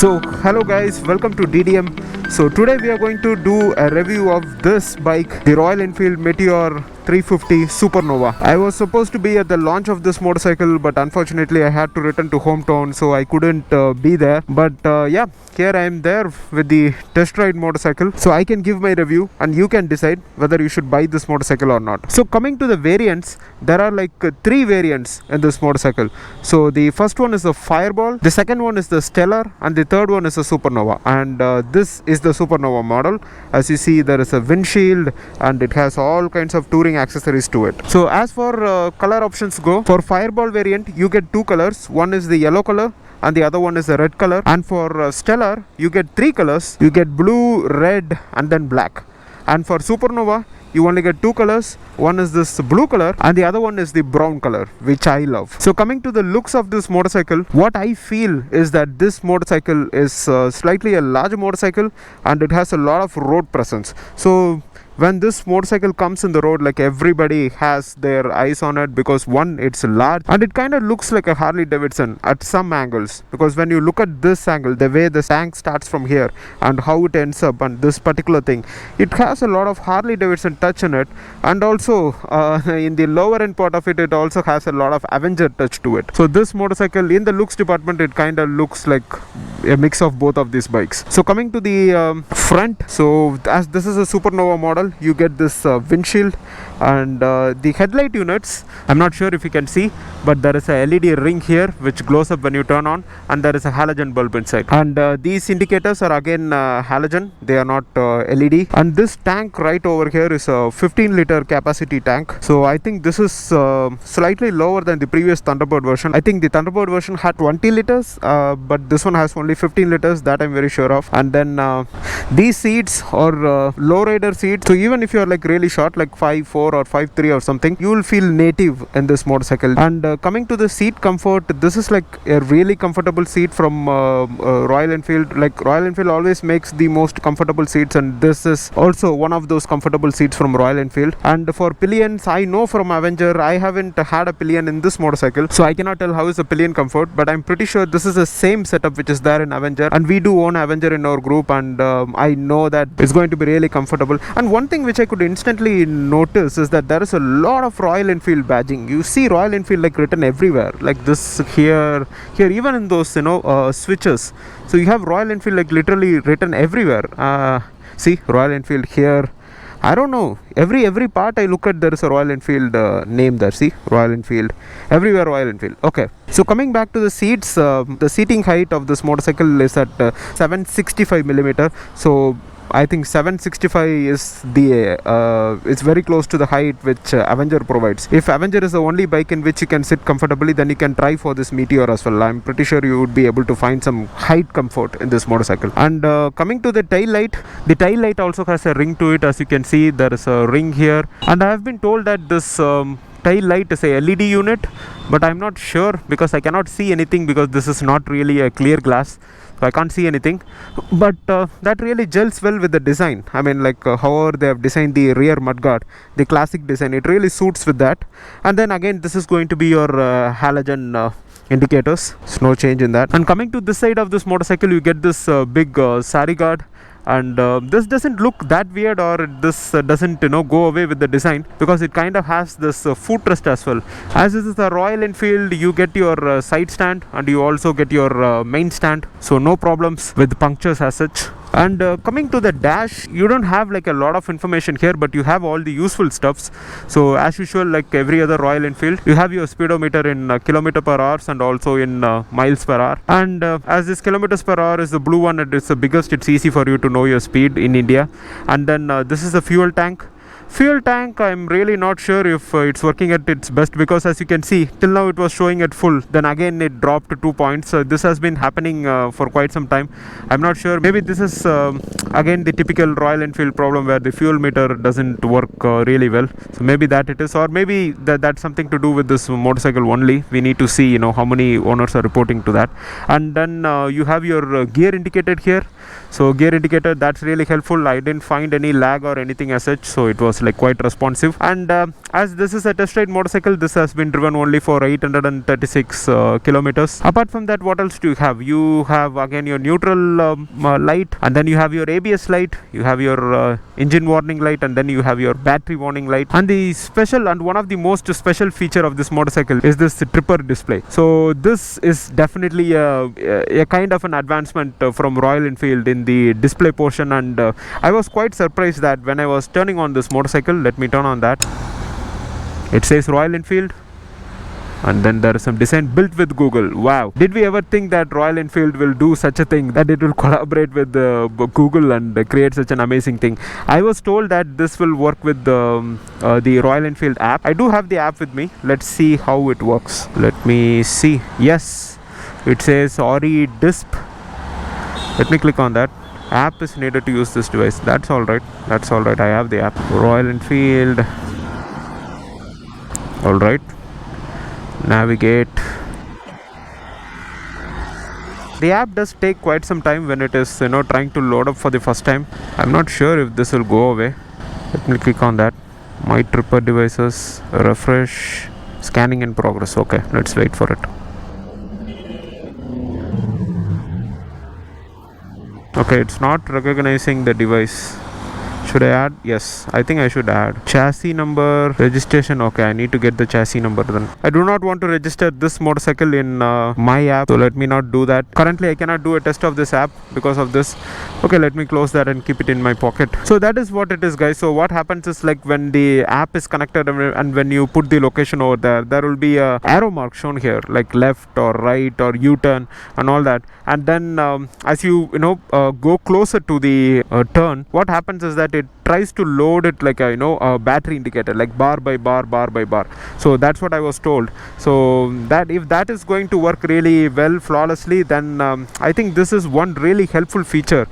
So hello guys, welcome to Didium. So today we are going to do a review of this bike, the Royal Enfield Meteor 350 Supernova. I was supposed to be at the launch of this motorcycle, but unfortunately I had to return to hometown, so I couldn't be there. But yeah, here I am there with the test ride motorcycle, so I can give my review and you can decide whether you should buy this motorcycle or not. So coming to the variants, there are like three variants in this motorcycle. So the first one is the Fireball, the second one is the Stellar, and the third one is the Supernova. And this is the Supernova model. As you see, there is a windshield and it has all kinds of touring accessories to it. So as for color options go, for Fireball variant you get two colors. One is the yellow color and the other one is the red color. And for Stellar you get three colors. You get blue, red and then black. And for Supernova you only get two colors. One is this blue color and the other one is the brown color, which I love. So coming to the looks of this motorcycle, what I feel is that this motorcycle is slightly a large motorcycle and it has a lot of road presence. So when this motorcycle comes in the road, like everybody has their eyes on it, because one, it's large and it kind of looks like a Harley Davidson at some angles, because when you look at this angle, the way the tank starts from here and how it ends up and this particular thing, it has a lot of Harley Davidson touch in it. And also in the lower end part of it, it also has a lot of Avenger touch to it. So this motorcycle in the looks department, it kind of looks like a mix of both of these bikes. So coming to the front, so as this is a Supernova model, you get this windshield and the headlight units, I'm not sure if you can see, but there is a LED ring here which glows up when you turn on, and there is a halogen bulb inside. And these indicators are again halogen, they are not LED. And this tank right over here is a 15 liter capacity tank. So I think this is slightly lower than the previous Thunderbird version. I think the Thunderbird version had 20 liters, but this one has only 15 liters, that I'm very sure of. And then these seats are lowrider seats, so even if you're like really short, like 5'4" or 5'3" or something, you will feel native in this motorcycle. And coming to the seat comfort, this is like a really comfortable seat from Royal Enfield. Like Royal Enfield always makes the most comfortable seats, and this is also one of those comfortable seats from Royal Enfield. And for pillions, I know from Avenger, I haven't had a pillion in this motorcycle, so I cannot tell how is the pillion comfort, but I'm pretty sure this is the same setup which is there in Avenger, and we do own Avenger in our group, and I know that it's going to be really comfortable. And one thing which I could instantly notice is that there is a lot of Royal Enfield badging. You see Royal Enfield like written everywhere, like this here, even in those switches. So you have Royal Enfield like literally written everywhere. See Royal Enfield here. I don't know, every part I look at, there is a Royal Enfield name there. See, Royal Enfield, everywhere Royal Enfield. Okay, so coming back to the seats, the seating height of this motorcycle is at 765 millimeter. So I think 765 is the it's very close to the height which Avenger provides. If Avenger is the only bike in which you can sit comfortably, then you can try for this Meteor as well. I'm pretty sure you would be able to find some height comfort in this motorcycle. And coming to the tail light, the tail light also has a ring to it. As you can see, there is a ring here, and I have been told that this tail light is a LED unit, but I'm not sure because I cannot see anything, because this is not really a clear glass, so I can't see anything. But that really gels well with the design. I mean, like however they have designed the rear mudguard, the classic design, it really suits with that. And then again, this is going to be your halogen indicators, so no change in that. And coming to this side of this motorcycle, you get this big sari guard. And this doesn't look that weird, or this doesn't go away with the design, because it kind of has this footrest as well. As this is a Royal Enfield, you get your side stand and you also get your main stand, so no problems with punctures as such. And coming to the dash, you don't have like a lot of information here, but you have all the useful stuffs. So as usual, like every other Royal Enfield, you have your speedometer in kilometer per hour and also in miles per hour. And as this kilometers per hour is the blue one, it is the biggest, it's easy for you to know your speed in India. And then this is the fuel tank. Fuel tank, I'm really not sure if it's working at its best, because as you can see, till now it was showing at full, then again it dropped to 2 points. So this has been happening for quite some time. I'm not sure, maybe this is again the typical Royal Enfield problem where the fuel meter doesn't work really well. So maybe that it is, or maybe that's something to do with this motorcycle only. We need to see how many owners are reporting to that. And then you have your gear indicator here. So gear indicator, that's really helpful. I didn't find any lag or anything as such, so it was like quite responsive. And as this is a test ride motorcycle, this has been driven only for 836 kilometers. Apart from that, what else do you have? You have again your neutral light, and then you have your ABS light, you have your engine warning light, and then you have your battery warning light. And the special and one of the most special feature of this motorcycle is this tripper display. So this is definitely a kind of an advancement from Royal Enfield in the display portion, and I was quite surprised that when I was turning on this motorcycle, let me turn on that, it says Royal Enfield, and then there is some design built with Google. Wow, did we ever think that Royal Enfield will do such a thing, that it will collaborate with Google and create such an amazing thing? I was told that this will work with the Royal Enfield app. I do have the app with me. Let's see how it works. Let me see. Yes, it says RE disp. Let me click on that. App is needed to use this device. That's alright. That's alright. I have the app. Royal Enfield. Alright. Navigate. The app does take quite some time when it is trying to load up for the first time. I'm not sure if this will go away. Let me click on that. My tripper devices, refresh, scanning in progress. Okay, let's wait for it. Okay, it's not recognizing the device. Should I add? Yes, I think I should add. Chassis number, registration. Okay, I need to get the chassis number then. I do not want to register this motorcycle in my app, so let me not do that. Currently, I cannot do a test of this app because of this. Okay, let me close that and keep it in my pocket. So that is what it is, guys. So what happens is, like, when the app is connected and when you put the location over there, there will be a arrow mark shown here, like left or right or U-turn and all that. And then as you go closer to the turn, what happens is that it tries to load it like a battery indicator, like bar by bar, bar by bar. So that's what I was told. So that if that is going to work really well, flawlessly, then I think this is one really helpful feature.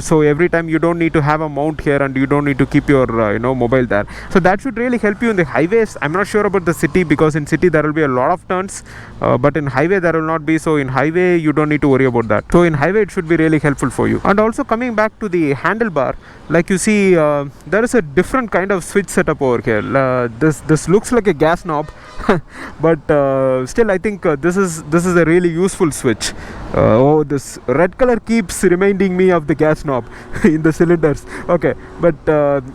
So every time you don't need to have a mount here, and you don't need to keep your mobile there. So that should really help you in the highways. I'm not sure about the city, because in city there will be a lot of turns, but in highway there will not be. So in highway you don't need to worry about that. So in highway it should be really helpful for you. And also, coming back to the handlebar, like you see, there is a different kind of switch setup over here. This looks like a gas knob, but still I think this is a really useful switch. Oh, this red color keeps reminding me of the gas knob in the cylinders. Okay, but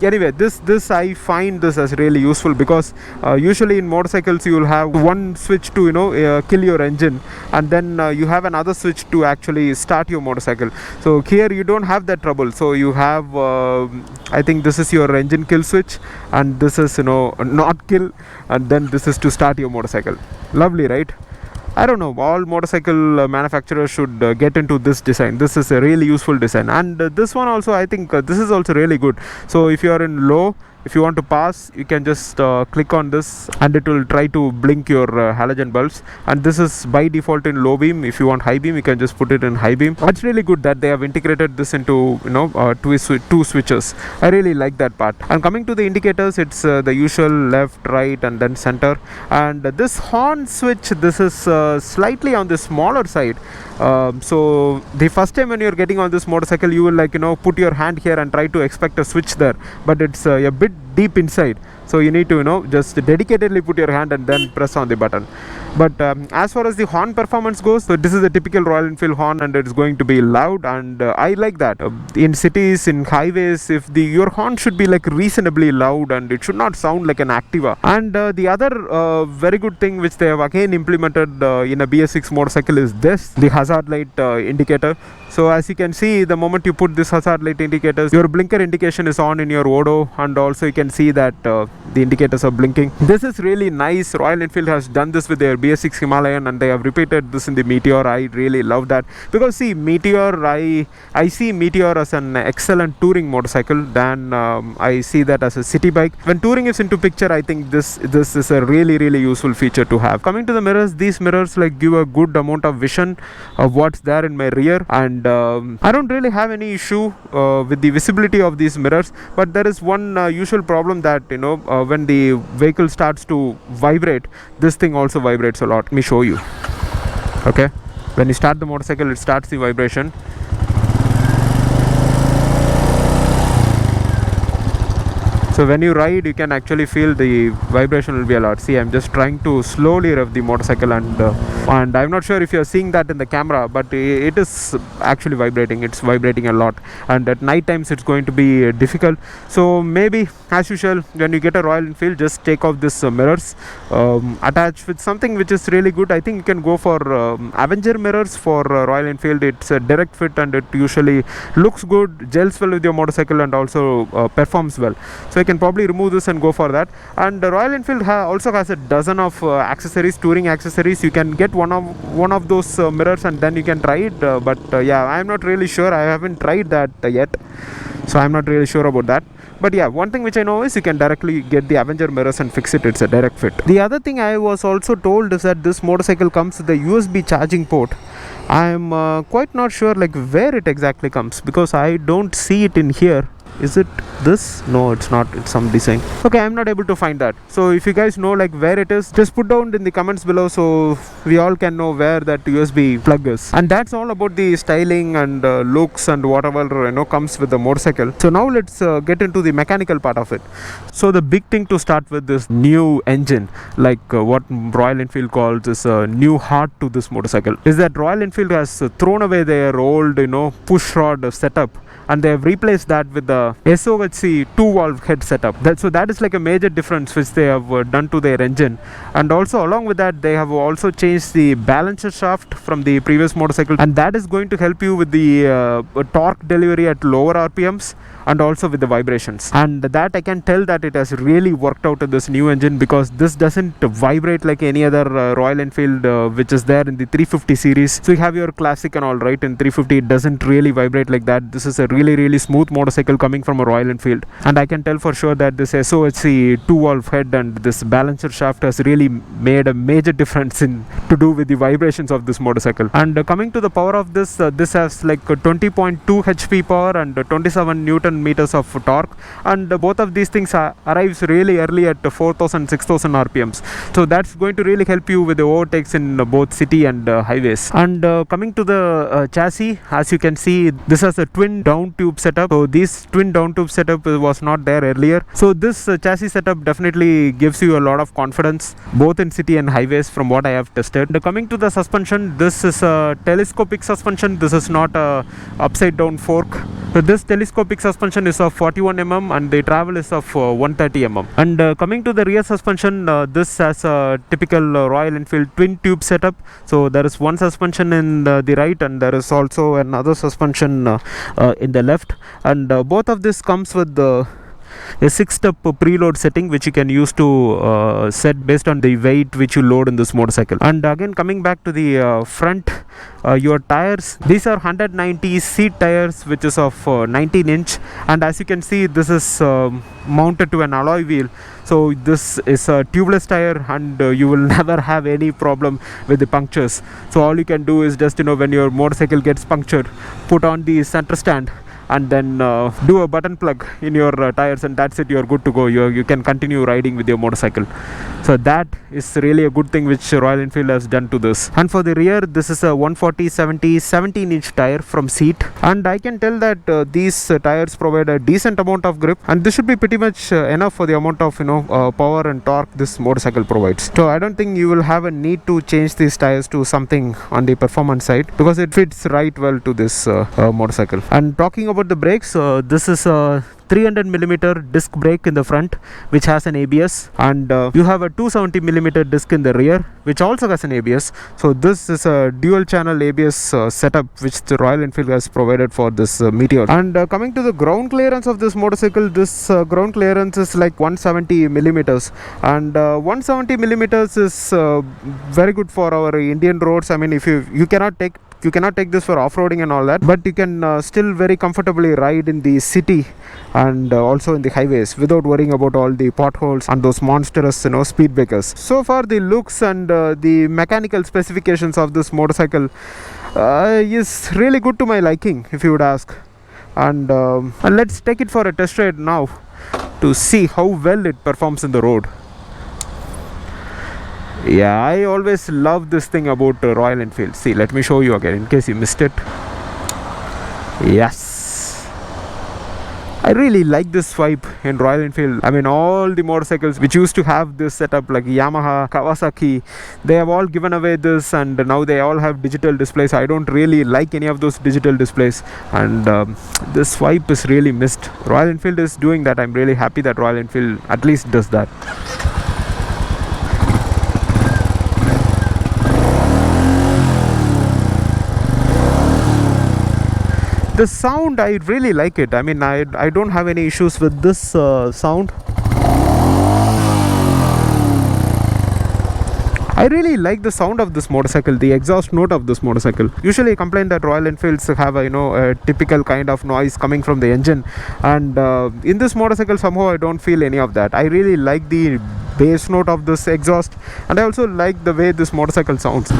anyway, this I find this as really useful, because usually in motorcycles you will have one switch to kill your engine, and then you have another switch to actually start your motorcycle. So here you don't have that trouble. So you have I think this is your engine kill switch, and this is not kill, and then this is to start your motorcycle. Lovely, right? I don't know, all motorcycle manufacturers should get into this design. This is a really useful design, and this one also, I think this is also really good. So if you are in low, if you want to pass, you can just click on this, and it will try to blink your halogen bulbs. And this is by default in low beam. If you want high beam, you can just put it in high beam. It's really good that they have integrated this into two switches. I really like that part. And coming to the indicators, it's the usual left, right, and then center. And this horn switch, this is slightly on the smaller side. So the first time when you're getting on this motorcycle, you will put your hand here and try to expect a switch there, but it's a bit deep inside. So you need to just dedicatedly put your hand and then press on the button. But as far as the horn performance goes, so this is a typical Royal Enfield horn, and it's going to be loud, and I like that. In cities, in highways, if your horn should be like reasonably loud, and it should not sound like an Activa. And the other very good thing which they have again implemented in a BS6 motorcycle is the hazard light indicator. So as you can see, the moment you put this hazard light indicators, your blinker indication is on in your Odo, and also you can see that the indicators are blinking. This is really nice. Royal Enfield has done this with their BS6 Himalayan, and they have repeated this in the Meteor. I really love that, because see, Meteor, I see Meteor as an excellent touring motorcycle than I see that as a city bike. When touring is into picture, I think this is a really useful feature to have. Coming to the mirrors, these mirrors give a good amount of vision of what's there in my rear, and I don't really have any issue with the visibility of these mirrors. But there is one usual problem that when the vehicle starts to vibrate, this thing also vibrates a lot. Let me show you. Okay, when you start the motorcycle, it starts the vibration. So when you ride, you can actually feel the vibration will be a lot. See, I'm just trying to slowly rev the motorcycle, and I'm not sure if you're seeing that in the camera, but it is actually vibrating. It's vibrating a lot, and at night times it's going to be difficult. So maybe as usual, when you get a Royal Enfield, just take off this mirrors, attach with something which is really good. I think you can go for Avenger mirrors for Royal Enfield. It's a direct fit, and it usually looks good, gels well with your motorcycle, and also performs well. So you can probably remove this and go for that. And Royal Enfield also has a dozen of accessories, touring accessories. You can get one of those mirrors, and then you can try it. But yeah, I'm not really sure. I haven't tried that yet, so I'm not really sure about that. But yeah, one thing which I know is you can directly get the Avenger mirrors and fix it. It's a direct fit. The other thing I was also told is that this motorcycle comes with a USB charging port. I'm quite not sure like where it exactly comes, because I don't see it in here. Is it this? No, it's not. It's some design. Okay, I'm not able to find that. So if you guys know like where it is, just put down in the comments below so we all can know where that USB plug is. And that's all about the styling and looks and whatever comes with the motorcycle. So now let's get into the mechanical part of it. So the big thing to start with is new engine, like what Royal Enfield calls is a new heart to this motorcycle, is that Royal Enfield has thrown away their old push rod setup, and they have replaced that with the SOHC 2-valve head setup. So that is like a major difference which they have done to their engine. And also along with that, they have also changed the balancer shaft from the previous motorcycle, and that is going to help you with the torque delivery at lower RPMs, and also with the vibrations. And that I can tell that it has really worked out in this new engine, because this doesn't vibrate like any other Royal Enfield which is there in the 350 series. So you have your classic and all, right? In 350 it doesn't really vibrate like that. This is a really smooth motorcycle coming from a Royal Enfield, and I can tell for sure that this SOHC 2-valve head and this balancer shaft has really made a major difference in to do with the vibrations of this motorcycle. And coming to the power of this, this has like 20.2 HP power and 27 Newton meters of torque, and both of these things arrives really early at 4000 6000 RPMs. So that's going to really help you with the overtakes in both city and highways. And coming to the chassis, as you can see, this has a twin down tube setup. So this twin down tube setup was not there earlier. So this chassis setup definitely gives you a lot of confidence both in city and highways from what I have tested. And coming to the suspension, this is a telescopic suspension. This is not a upside down fork. So this telescopic suspension is of 41 mm and the travel is of 130 mm. And coming to the rear suspension, this has a typical Royal Enfield twin tube setup. So there is one suspension in the right, and there is also another suspension in the left, and both of this comes with a 6-step preload setting which you can use to set based on the weight which you load in this motorcycle. And again, coming back to the front, your tires, these are 190 seat tires which is of 19 inch, and as you can see, this is mounted to an alloy wheel. So this is a tubeless tire, and you will never have any problem with the punctures. So all you can do is just when your motorcycle gets punctured, put on the center stand and then do a button plug in your tires, and that's it. You're good to go. You can continue riding with your motorcycle. So that is really a good thing which Royal Enfield has done to this. And for the rear, this is a 140/70 17-inch tire from Ceat, and I can tell that these tires provide a decent amount of grip, and this should be pretty much enough for the amount of power and torque this motorcycle provides. So I don't think you will have a need to change these tires to something on the performance side, because it fits right well to this motorcycle. And talking about the brakes, this is a 300mm disc brake in the front which has an ABS, and you have a 270mm disc in the rear which also has an ABS. So this is a dual channel ABS setup which the Royal Enfield has provided for this Meteor. And coming to the ground clearance of this motorcycle, this ground clearance is like 170mm, and 170mm is very good for our Indian roads. I mean, if you cannot take this for off-roading and all that, but you can still very comfortably ride in the city and also in the highways without worrying about all the potholes and those monstrous speed breakers. So far the looks and the mechanical specifications of this motorcycle is really good to my liking, if you would ask. And let's take it for a test ride now to see how well it performs in the road. Yeah, I always love this thing about Royal Enfield. See, let me show you again in case you missed it. Yes. I really like this vibe in Royal Enfield. I mean, all the motorcycles which used to have this setup like Yamaha, Kawasaki, they have all given away this, and now they all have digital displays. I don't really like any of those digital displays, and this vibe is really missed. Royal Enfield is doing that. I'm really happy that Royal Enfield at least does that. The sound, I really like it. I mean, I don't have any issues with this sound. I really like the sound of this motorcycle, the exhaust note of this motorcycle. Usually I complain that Royal Enfields have a typical kind of noise coming from the engine, and in this motorcycle somehow I don't feel any of that. I really like the bass note of this exhaust, and I also like the way this motorcycle sounds.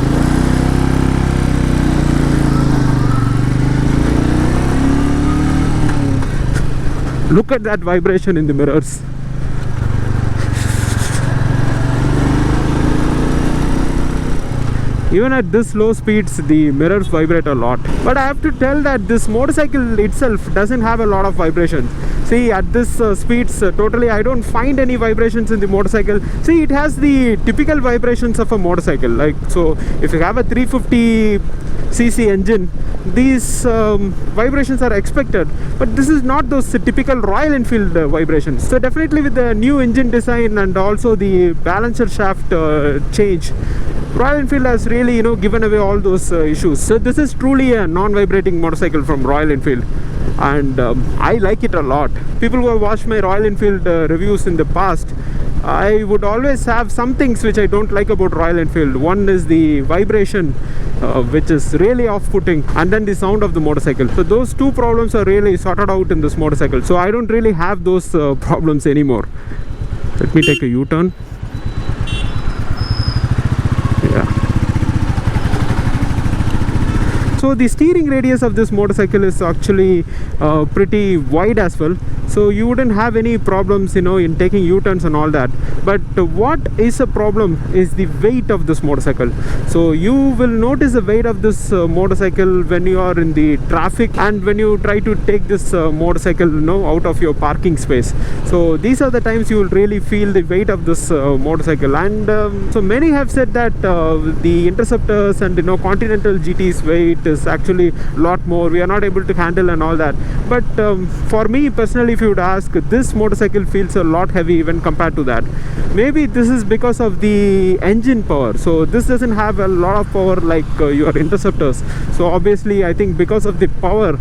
Look at that vibration in the mirrors. Even at this low speeds, the mirrors vibrate a lot. But I have to tell that this motorcycle itself doesn't have a lot of vibrations. See, at this speeds, totally I don't find any vibrations in the motorcycle. See, it has the typical vibrations of a motorcycle. Like, so if you have a 350cc engine, these vibrations are expected, but this is not those typical Royal Enfield vibrations. So definitely with the new engine design and also the balancer shaft change, Royal Enfield has really given away all those issues. So this is truly a non-vibrating motorcycle from Royal Enfield, and I like it a lot. People who have watched my Royal Enfield reviews in the past, I would always have some things which I don't like about Royal Enfield. One is the vibration, which is really off-putting, and then the sound of the motorcycle. So those two problems are really sorted out in this motorcycle. So I don't really have those problems anymore. Let me take a U-turn. So the steering radius of this motorcycle is actually pretty wide as well, so you wouldn't have any problems in taking U-turns and all that. But what is a problem is the weight of this motorcycle. So you will notice the weight of this motorcycle when you are in the traffic and when you try to take this motorcycle out of your parking space. So these are the times you will really feel the weight of this motorcycle. And so many have said that the Interceptors and Continental GT's weight is actually a lot more. We are not able to handle and all that. But for me personally, if you would ask, this motorcycle feels a lot heavy when compared to that. Maybe this is because of the engine power. So this doesn't have a lot of power like your Interceptors. So obviously I think because of the power,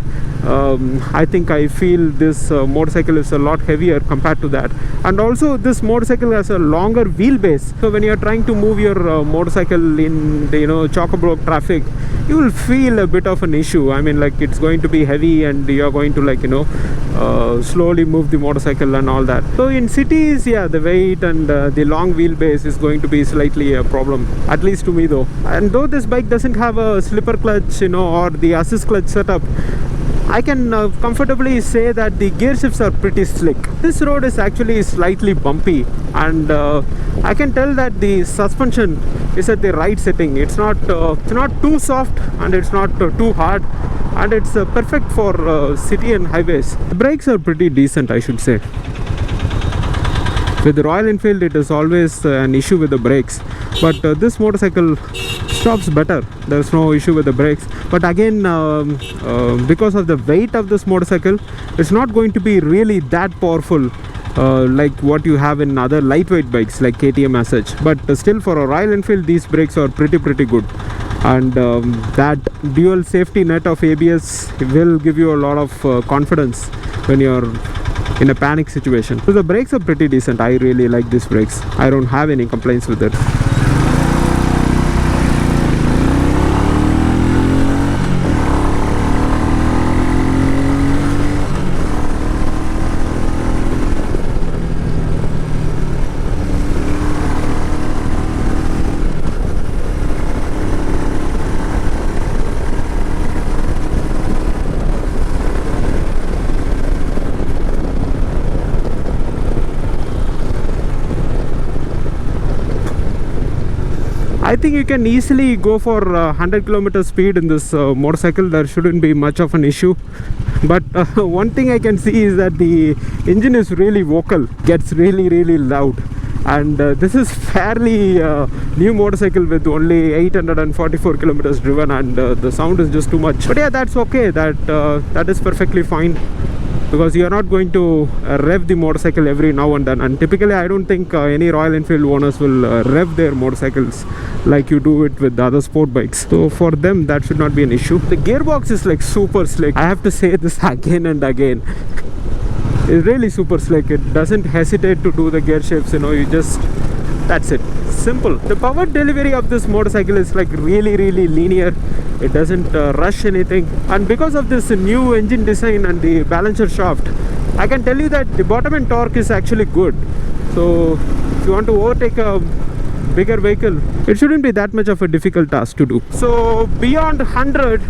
I think I feel this motorcycle is a lot heavier compared to that. And also this motorcycle has a longer wheelbase, so when you are trying to move your motorcycle in the chock-a-block traffic, you will feel a bit of an issue. I mean, like, it's going to be heavy and you are going to slowly move the motorcycle and all that. So in cities, yeah, the weight and the long wheelbase is going to be slightly a problem, at least to me though. And though this bike doesn't have a slipper clutch or the assist clutch setup, I can comfortably say that the gear shifts are pretty slick. This road is actually slightly bumpy, and I can tell that the suspension is at the right setting. It's not too soft and it's not too hard, and it's perfect for city and highways. The brakes are pretty decent, I should say. With the Royal Enfield, it is always an issue with the brakes, but this motorcycle stops better. There's no issue with the brakes. But again, because of the weight of this motorcycle, it's not going to be really that powerful like what you have in other lightweight bikes like KTM as such. But still, for a Royal Enfield, these brakes are pretty good. And that dual safety net of ABS will give you a lot of confidence when you're in a panic situation. So the brakes are pretty decent. I really like these brakes. I don't have any complaints with it. I think you can easily go for 100 kilometer speed in this motorcycle. There shouldn't be much of an issue. But one thing I can see is that the engine is really vocal, gets really loud. And this is fairly new motorcycle with only 844 kilometers driven, and the sound is just too much. But yeah, that's okay. That is perfectly fine, because you are not going to rev the motorcycle every now and then. And typically I don't think any Royal Enfield owners will rev their motorcycles like you do it with the other sport bikes. So for them that should not be an issue. The gearbox is like super slick. I have to say this again and again. It's really super slick. It doesn't hesitate to do the gear shifts, you know, you just, that's it, simple. The power delivery of this motorcycle is like really linear. It doesn't rush anything, and because of this new engine design and the balancer shaft, I can tell you that the bottom end torque is actually good. So if you want to overtake a bigger vehicle, it shouldn't be that much of a difficult task to do. So beyond 100,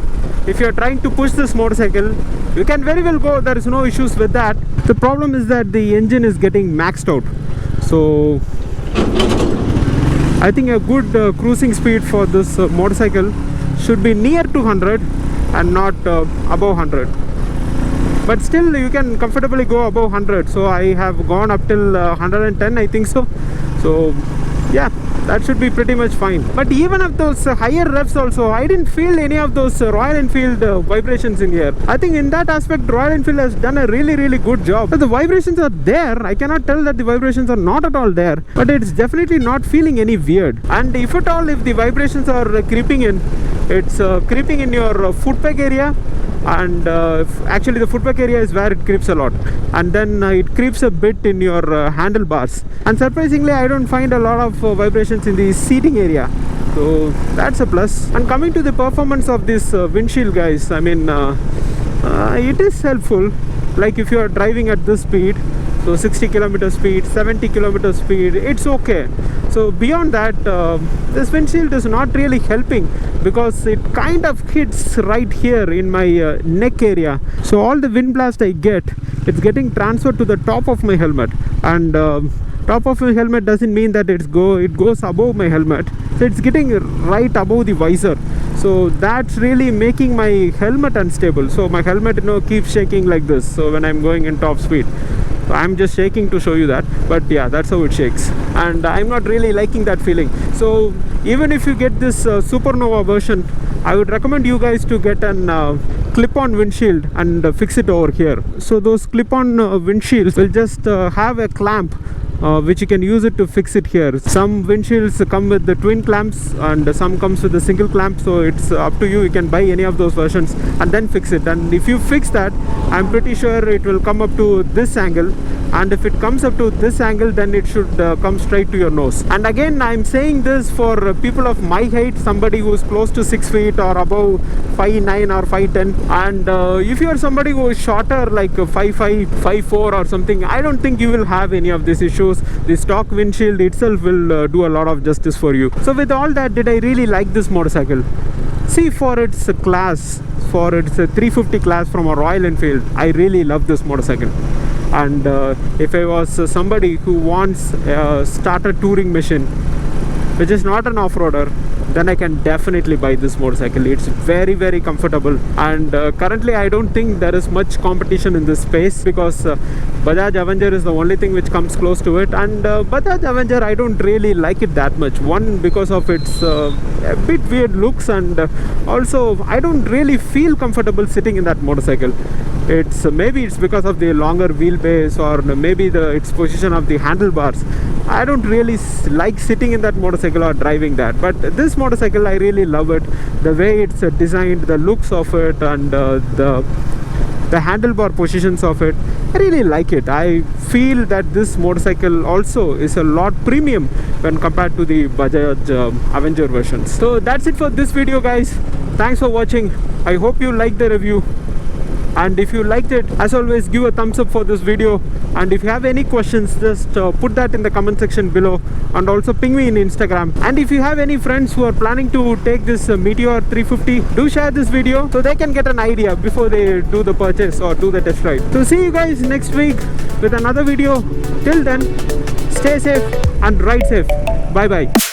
if you're trying to push this motorcycle, you can very well go. There is no issues with that. The problem is that the engine is getting maxed out. So I think a good cruising speed for this motorcycle should be near to 100 and not above 100. But still you can comfortably go above 100. So I have gone up till 110, I think so. So yeah, that should be pretty much fine. But even at those higher revs also, I didn't feel any of those Royal Enfield vibrations in here. I think in that aspect Royal Enfield has done a really good job. But the vibrations are there. I cannot tell that the vibrations are not at all there, but it's definitely not feeling any weird. And if at all, if the vibrations are creeping in, it's creeping in your foot peg area. And actually the foot peg area is where it creeps a lot, and then it creeps a bit in your handlebars. And surprisingly I don't find a lot of vibrations in the seating area, so that's a plus. And coming to the performance of this windshield, guys, I mean it is helpful. Like if you are driving at this speed, so 60 kilometer speed, 70 kilometer speed, it's okay. So beyond that, this windshield is not really helping, because it kind of hits right here in my neck area. So all the wind blast I get, it's getting transferred to the top of my helmet, and top of my helmet doesn't mean that it goes above my helmet. So it's getting right above the visor. So that's really making my helmet unstable. So my helmet, you know, keeps shaking like this. So when I'm going in top speed, so I'm just shaking to show you that. But yeah, that's how it shakes, and I'm not really liking that feeling. So even if you get this Supernova version, I would recommend you guys to get an clip-on windshield and fix it over here. So those clip-on windshields will just have a clamp which you can use it to fix it here. Some windshields come with the twin clamps, and some comes with a single clamp, so it's up to you. You can buy any of those versions and then fix it. And if you fix that, I'm pretty sure it will come up to this angle, and if it comes up to this angle, then it should come straight to your nose. And again, I'm saying this for people of my height, somebody who is close to 6 feet or above 5'9" or 5'10", and if you are somebody who is shorter, like 5'5", 5'4" or something, I don't think you will have any of these issues. The stock windshield itself will do a lot of justice for you. So with all that, did I really like this motorcycle? See, for its class, for its 350 class from a Royal Enfield, I really love this motorcycle. And if I was somebody who wants a starter touring machine, which is not an off-roader, then I can definitely buy this motorcycle. It's very comfortable, and currently I don't think there is much competition in this space, because Bajaj Avenger is the only thing which comes close to it. And Bajaj Avenger, I don't really like it that much. One, because of its a bit weird looks, and also I don't really feel comfortable sitting in that motorcycle. It's maybe it's because of the longer wheelbase, or maybe its position of the handlebars. I don't really like sitting in that motorcycle or driving that. But this motorcycle, I really love it. The way it's designed, the looks of it, and the handlebar positions of it, I really like it. I feel that this motorcycle also is a lot premium when compared to the Bajaj Avenger versions. So that's it for this video, guys. Thanks for watching. I hope you liked the review. And if you liked it, as always, give a thumbs up for this video. And if you have any questions, just put that in the comment section below, and also ping me in Instagram. And if you have any friends who are planning to take this Meteor 350, do share this video so they can get an idea before they do the purchase or do the test drive. So see you guys next week with another video. Till then, stay safe and ride safe. Bye bye.